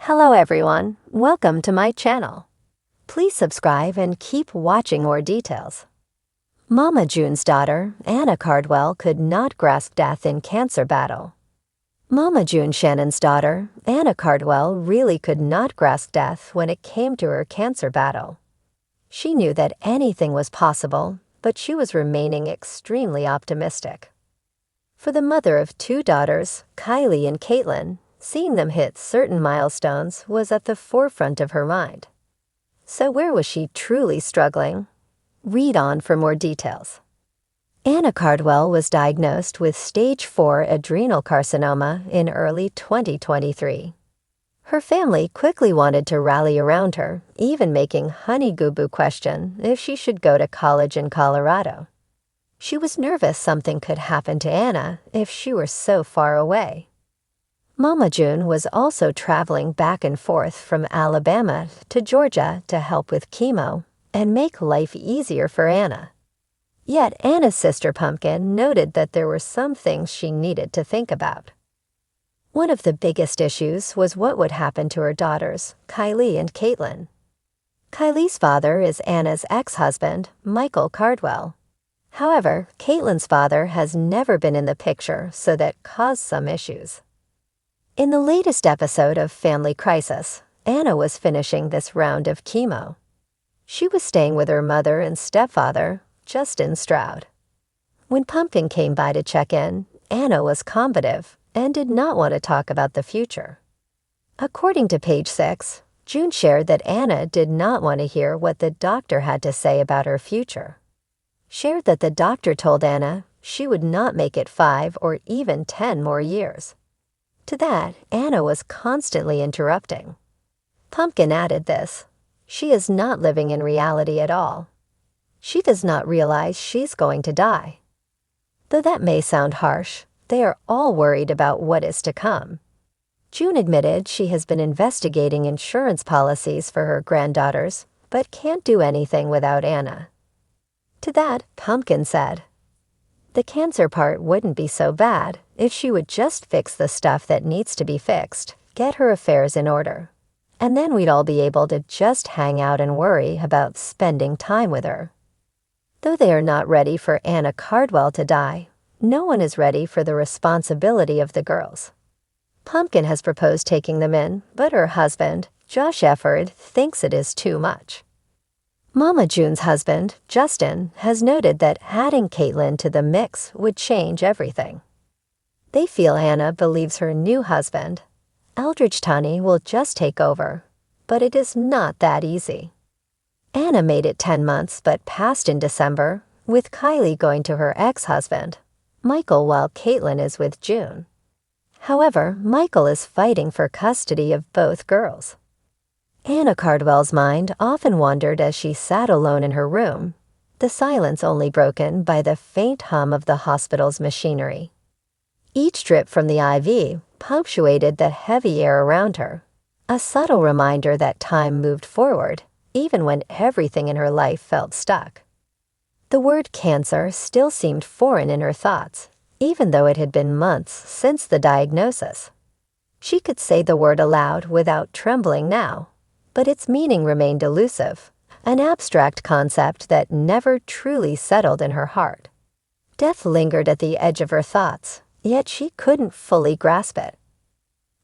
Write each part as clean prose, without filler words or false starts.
Hello everyone, welcome to my channel. Please subscribe and keep watching more details. Mama June's daughter, Anna Cardwell, could not grasp death in cancer battle. Mama June Shannon's daughter, Anna Cardwell, really could not grasp death when it came to her cancer battle. She knew that anything was possible, but she was remaining extremely optimistic. For the mother of two daughters, Kylie and Caitlin, seeing them hit certain milestones was at the forefront of her mind. So where was she truly struggling? Read on for more details. Anna Cardwell was diagnosed with stage 4 adrenal carcinoma in early 2023. Her family quickly wanted to rally around her, even making Honey Goo Boo question if she should go to college in Colorado. She was nervous something could happen to Anna if she were so far away. Mama June was also traveling back and forth from Alabama to Georgia to help with chemo and make life easier for Anna. Yet Anna's sister Pumpkin noted that there were some things she needed to think about. One of the biggest issues was what would happen to her daughters, Kylie and Caitlin. Kylie's father is Anna's ex-husband, Michael Cardwell. However, Caitlin's father has never been in the picture, so that caused some issues. In the latest episode of Family Crisis, Anna was finishing this round of chemo. She was staying with her mother and stepfather, Justin Stroud. When Pumpkin came by to check in, Anna was combative and did not want to talk about the future. According to page 6, June shared that Anna did not want to hear what the doctor had to say about her future. Shared that the doctor told Anna she would not make it 5 or even 10 more years. To that, Anna was constantly interrupting. Pumpkin added this: she is not living in reality at all. She does not realize she's going to die. Though that may sound harsh, they are all worried about what is to come. June admitted she has been investigating insurance policies for her granddaughters, but can't do anything without Anna. To that, Pumpkin said, the cancer part wouldn't be so bad if she would just fix the stuff that needs to be fixed, get her affairs in order. And then we'd all be able to just hang out and worry about spending time with her. Though they are not ready for Anna Cardwell to die, no one is ready for the responsibility of the girls. Pumpkin has proposed taking them in, but her husband, Josh Efford, thinks it is too much. Mama June's husband, Justin, has noted that adding Caitlin to the mix would change everything. They feel Anna believes her new husband, Eldridge Tunney, will just take over, but it is not that easy. Anna made it 10 months but passed in December, with Kylie going to her ex-husband, Michael, while Caitlin is with June. However, Michael is fighting for custody of both girls. Anna Cardwell's mind often wandered as she sat alone in her room, the silence only broken by the faint hum of the hospital's machinery. Each drip from the IV punctuated the heavy air around her, a subtle reminder that time moved forward, even when everything in her life felt stuck. The word cancer still seemed foreign in her thoughts, even though it had been months since the diagnosis. She could say the word aloud without trembling now, but its meaning remained elusive, an abstract concept that never truly settled in her heart. Death lingered at the edge of her thoughts, yet she couldn't fully grasp it.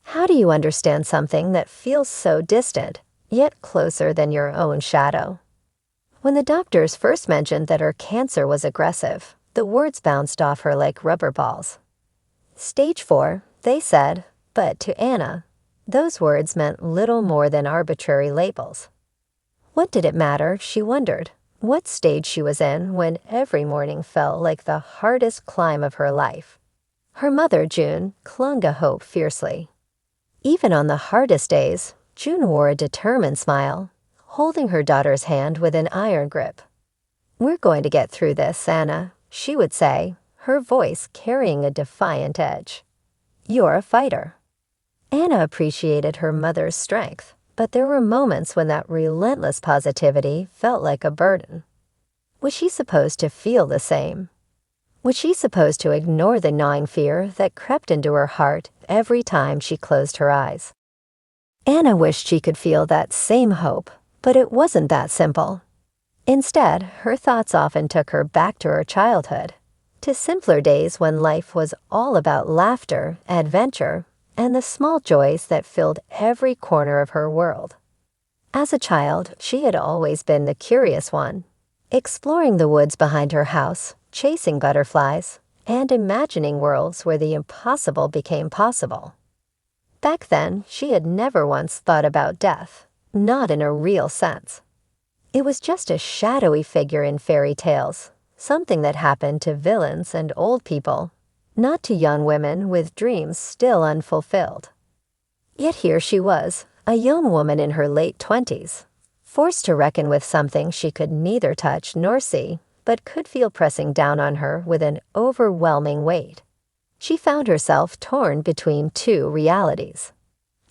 How do you understand something that feels so distant, yet closer than your own shadow? When the doctors first mentioned that her cancer was aggressive, the words bounced off her like rubber balls. Stage 4, they said, but to Anna, those words meant little more than arbitrary labels. What did it matter, she wondered, what stage she was in when every morning felt like the hardest climb of her life? Her mother, June, clung to hope fiercely. Even on the hardest days, June wore a determined smile, holding her daughter's hand with an iron grip. "We're going to get through this, Anna," she would say, her voice carrying a defiant edge. "You're a fighter." Anna appreciated her mother's strength, but there were moments when that relentless positivity felt like a burden. Was she supposed to feel the same? Was she supposed to ignore the gnawing fear that crept into her heart every time she closed her eyes? Anna wished she could feel that same hope, but it wasn't that simple. Instead, her thoughts often took her back to her childhood, to simpler days when life was all about laughter, adventure, and the small joys that filled every corner of her world. As a child, she had always been the curious one, exploring the woods behind her house, chasing butterflies, and imagining worlds where the impossible became possible. Back then, she had never once thought about death, not in a real sense. It was just a shadowy figure in fairy tales, something that happened to villains and old people, not to young women with dreams still unfulfilled. Yet here she was, a young woman in her late 20s, forced to reckon with something she could neither touch nor see, but could feel pressing down on her with an overwhelming weight. She found herself torn between two realities.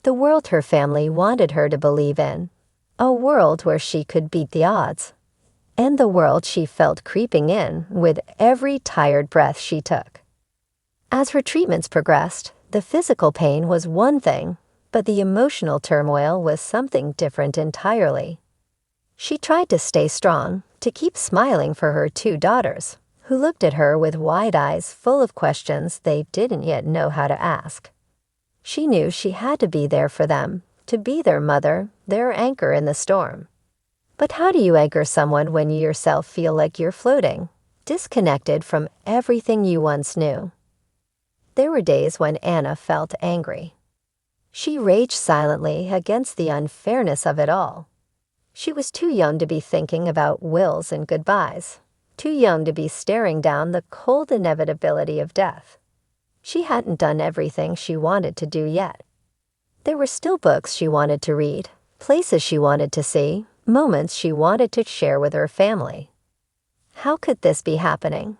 The world her family wanted her to believe in, a world where she could beat the odds, and the world she felt creeping in with every tired breath she took. As her treatments progressed, the physical pain was one thing, but the emotional turmoil was something different entirely. She tried to stay strong, to keep smiling for her two daughters, who looked at her with wide eyes full of questions they didn't yet know how to ask. She knew she had to be there for them, to be their mother, their anchor in the storm. But how do you anchor someone when you yourself feel like you're floating, disconnected from everything you once knew? There were days when Anna felt angry. She raged silently against the unfairness of it all. She was too young to be thinking about wills and goodbyes, too young to be staring down the cold inevitability of death. She hadn't done everything she wanted to do yet. There were still books she wanted to read, places she wanted to see, moments she wanted to share with her family. How could this be happening?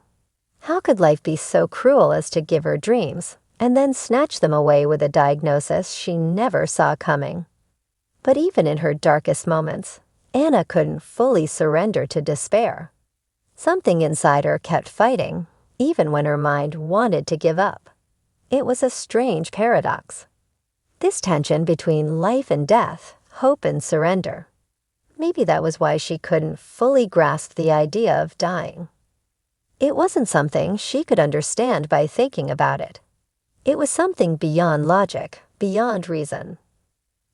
How could life be so cruel as to give her dreams, and then snatch them away with a diagnosis she never saw coming? But even in her darkest moments, Anna couldn't fully surrender to despair. Something inside her kept fighting, even when her mind wanted to give up. It was a strange paradox. This tension between life and death, hope and surrender. Maybe that was why she couldn't fully grasp the idea of dying. It wasn't something she could understand by thinking about it. It was something beyond logic, beyond reason.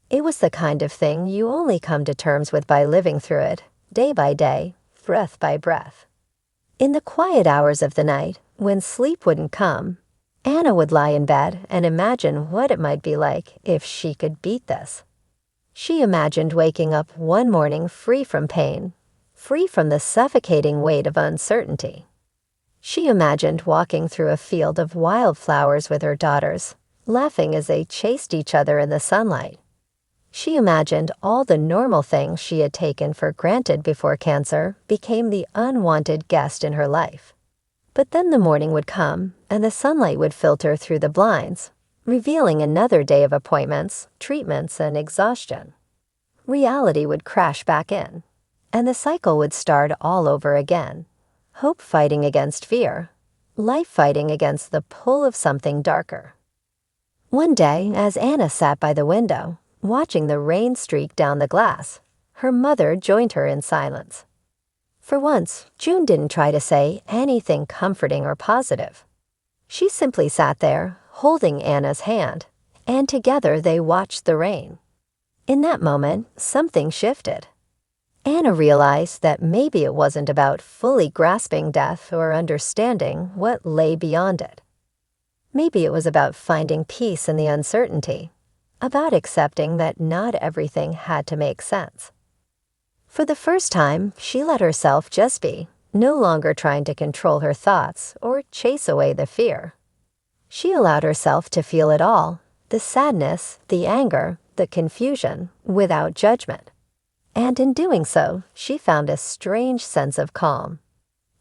It was the kind of thing you only come to terms with by living through it, day by day, breath by breath. In the quiet hours of the night, when sleep wouldn't come, Anna would lie in bed and imagine what it might be like if she could beat this. She imagined waking up one morning free from pain, free from the suffocating weight of uncertainty. She imagined walking through a field of wildflowers with her daughters, laughing as they chased each other in the sunlight. She imagined all the normal things she had taken for granted before cancer became the unwanted guest in her life. But then the morning would come, and the sunlight would filter through the blinds, revealing another day of appointments, treatments, and exhaustion. Reality would crash back in, and the cycle would start all over again. Hope fighting against fear, life fighting against the pull of something darker. One day, as Anna sat by the window, watching the rain streak down the glass, her mother joined her in silence. For once, June didn't try to say anything comforting or positive. She simply sat there, holding Anna's hand, and together they watched the rain. In that moment, something shifted. Anna realized that maybe it wasn't about fully grasping death or understanding what lay beyond it. Maybe it was about finding peace in the uncertainty, about accepting that not everything had to make sense. For the first time, she let herself just be, no longer trying to control her thoughts or chase away the fear. She allowed herself to feel it all, the sadness, the anger, the confusion, without judgment. And in doing so, she found a strange sense of calm.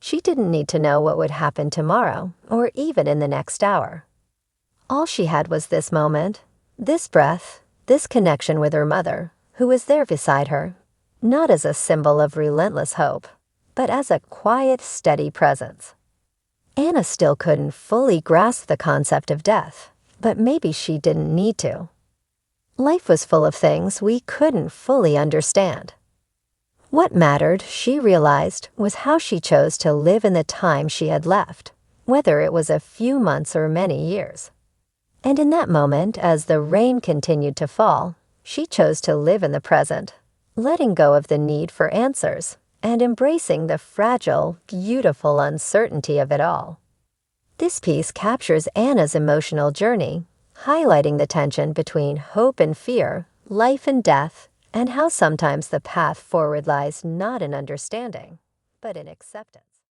She didn't need to know what would happen tomorrow, or even in the next hour. All she had was this moment, this breath, this connection with her mother, who was there beside her, not as a symbol of relentless hope, but as a quiet, steady presence. Anna still couldn't fully grasp the concept of death, but maybe she didn't need to. Life was full of things we couldn't fully understand. What mattered, she realized, was how she chose to live in the time she had left, whether it was a few months or many years. And in that moment, as the rain continued to fall, she chose to live in the present, letting go of the need for answers and embracing the fragile, beautiful uncertainty of it all. This piece captures Anna's emotional journey, highlighting the tension between hope and fear, life and death, and how sometimes the path forward lies not in understanding, but in acceptance.